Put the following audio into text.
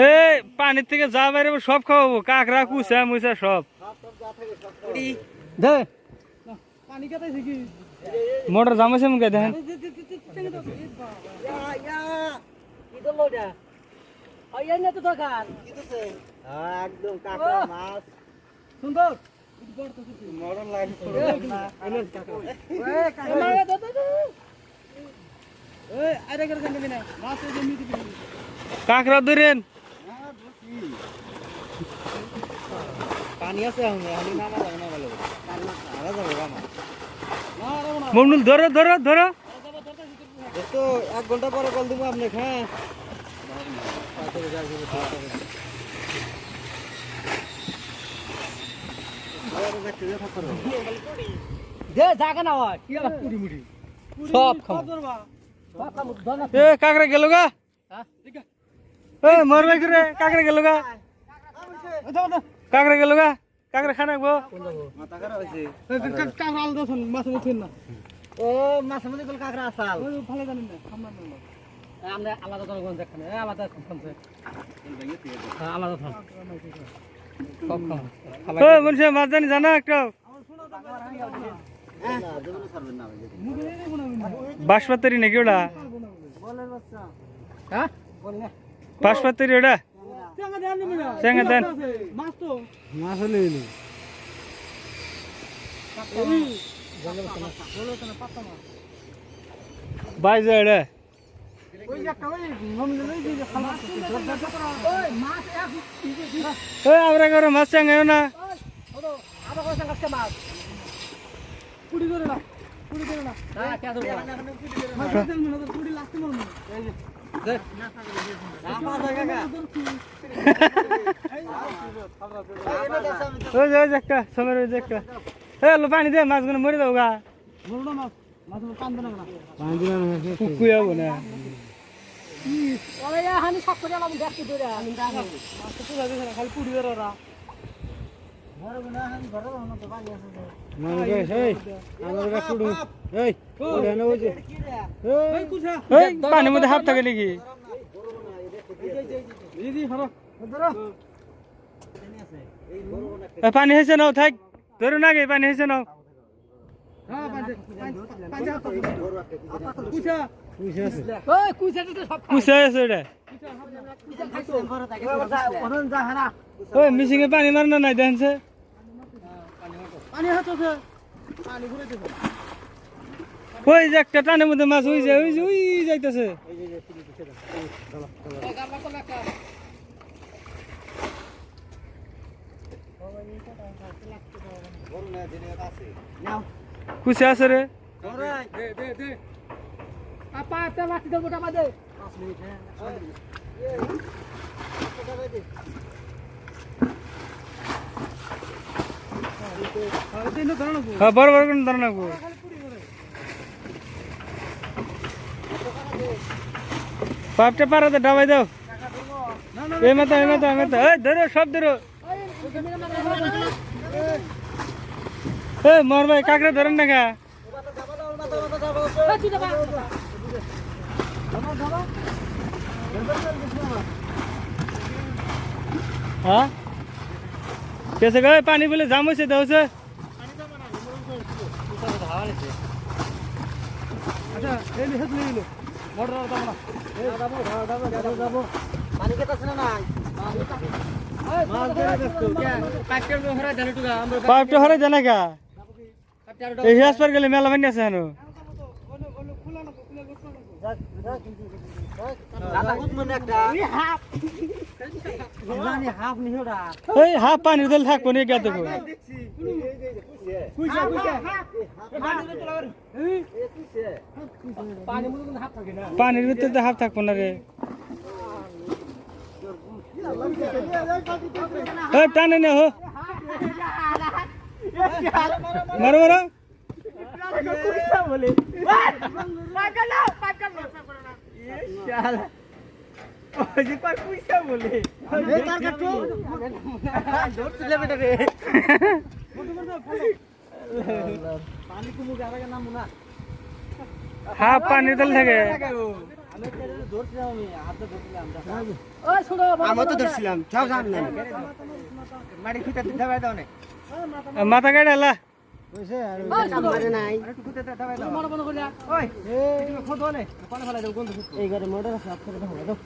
এই পানির থেকে যা বাইরে সব খাওয়াবো, কাঁকড়া কুচা মুচা সব। মোটর জামাইছে মুখে দেখেন। সুন্দর কাঁকড়া ধরেন। পানি আছে মমনুল ধরো ধরো ধরো। তো 1 ঘন্টা পরে কল দেবো আপনাকে। হ্যাঁ জায়গা না সব কাঁকড়া গেল গা, মরবে করে কাঁকড়া গেল গা, কাঁকড়া গেল গা, কাঁকড়া খানা গো। ও মাছের মধ্যে কাঁকড়া আসাল ভালো জানেন না। আমরা আলাদা জনগণ দেখেন, আলাদা আলাদা মনুষ্য মাছ জানি জানা একটা বাঁশপাতারি নাকি ওটা? বাঁশপাতারি ওটা চেঙ্গা দেন। মাছ হলে বাইজা এটা আমরা করে মাছ চাঙ্গাও না। পানি দে মাছগুলো মরে যাবো গা। কুকুয়াবো না পানির মধ্যে হাত থাকে নাকি? পানি হয়েছে নাও থাক, ধরুন আগে পানি হয়েছে নাও। কুচা আছে ওটা। ওই মিশিংয়ে পানি মার না নাই দেখছে। ওই যে একটা টানের মধ্যে মাছ ওই যে ওই যাইতেছে। কুচা আছে রে। বড় বড় করে ধরে রাখবো। পাইপটা পারাতে ডাবাই দাও। এই মাথা এই মাথা এই মাথা ধরো সব ধরো। মর ভাই কাঁকড়া ধরেন না গা। হ্যাঁ কেসে গে পানি বলে জাম হয়েছে দেওছে। পাইপটা হরে জানা গা। এই হেসপার গেলে মেলা বানি আছে হেন। হাফ পানির দল থাকবো নি গা দেবো। পানির ভিতরে তো হাফ থাকবো না রে। টানে না হো মারো মারো। হাফ পানির দল থাকে। আমি তো ধরছিলাম যাও যান না মাটি খুঁতে দাবাই দাও না মাথা কেটে এলা কইছে আর মারে নাই আরে খুঁতে দাবাই দাও মনে করে ওই তুমি খোদ বলে কোন ফেলা দাও গন্ধ এই ঘরে মোটর আছে আপনি দাও